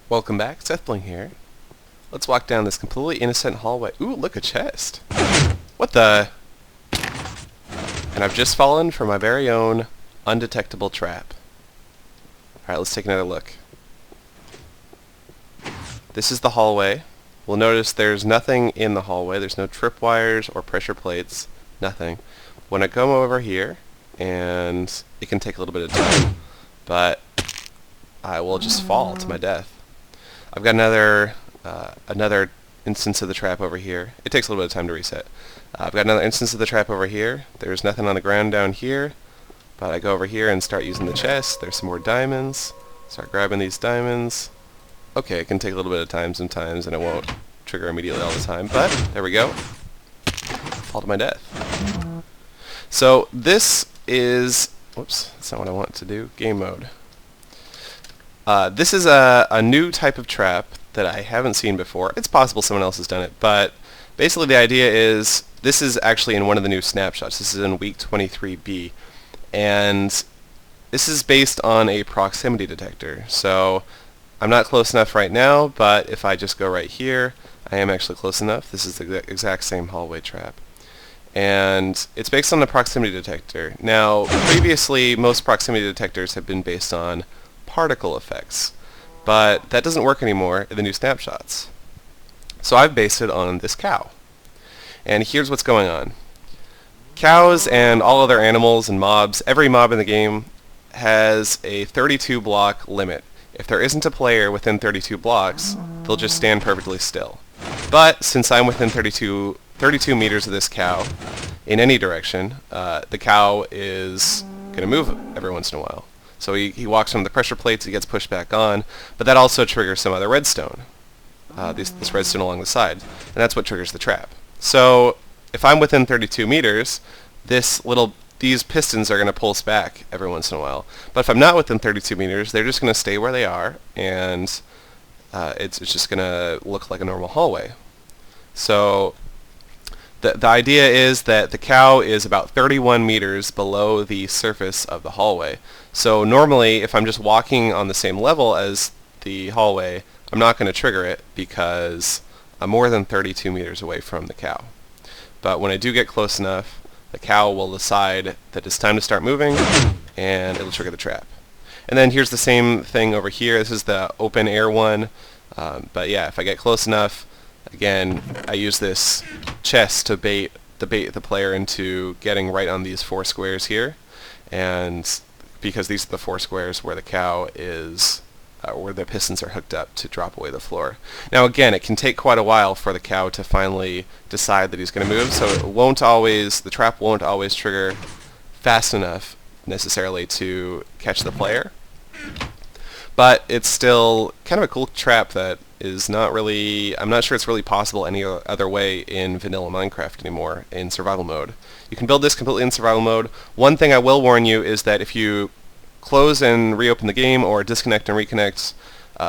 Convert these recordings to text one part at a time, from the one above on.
Welcome back, SethBling here. Let's walk down this completely innocent hallway. Ooh, look, a chest. What the? And I've just fallen for my very own undetectable trap. Alright, let's take another look. This is the hallway. We'll notice there's nothing in the hallway. There's no tripwires or pressure plates. Nothing. When I come over here, and it can take a little bit of time, but I will just fall to my death. I've got another instance of the trap over here. It takes a little bit of time to reset. I've got another instance of the trap over here. There's nothing on the ground down here, but I go over here and start using the chest. There's some more diamonds. Start grabbing these diamonds. Okay, it can take a little bit of time sometimes, and it won't trigger immediately all the time, but there we go. Fall to my death. So this is... Whoops, that's not what I want to do. Game mode. This is a new type of trap that I haven't seen before. It's possible someone else has done it, but basically the idea is this is actually in one of the new snapshots. This is in week 23B, and this is based on a proximity detector. So I'm not close enough right now, but if I just go right here, I am actually close enough. This is the exact same hallway trap. And it's based on the proximity detector. Now, previously, most proximity detectors have been based on particle effects, but that doesn't work anymore in the new snapshots. So I've based it on this cow. And here's what's going on. Cows and all other animals and mobs, every mob in the game has a 32 block limit. If there isn't a player within 32 blocks, they'll just stand perfectly still. But since I'm within 32 meters of this cow, in any direction, the cow is going to move every once in a while. So he walks on the pressure plates, he gets pushed back on, but that also triggers some other redstone, this redstone along the side, and that's what triggers the trap. So if I'm within 32 meters, these pistons are going to pulse back every once in a while. But if I'm not within 32 meters, they're just going to stay where they are, and it's just going to look like a normal hallway. So the idea is that the cow is about 31 meters below the surface of the hallway. So normally, if I'm just walking on the same level as the hallway, I'm not going to trigger it because I'm more than 32 meters away from the cow. But when I do get close enough, the cow will decide that it's time to start moving, and it'll trigger the trap. And then here's the same thing over here. This is the open air one. But yeah, if I get close enough, again, I use this chest to bait the player into getting right on these 4 squares here, and because these are the 4 squares where the cow is, where the pistons are hooked up to drop away the floor. Now again, it can take quite a while for the cow to finally decide that he's going to move, so the trap won't always trigger fast enough necessarily to catch the player. But it's still kind of a cool trap that is not really... I'm not sure it's really possible any other way in vanilla Minecraft anymore in survival mode. You can build this completely in survival mode. One thing I will warn you is that if you close and reopen the game or disconnect and reconnect,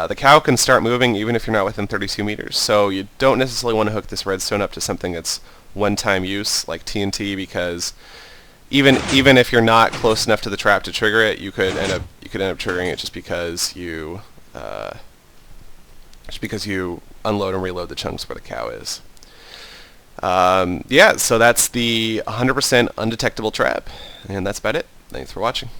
the cow can start moving even if you're not within 32 meters. So you don't necessarily want to hook this redstone up to something that's one-time use like TNT, because even if you're not close enough to the trap to trigger it, you could end up triggering it just because you unload and reload the chunks where the cow is. Yeah, so that's the 100% undetectable trap, and that's about it. Thanks for watching.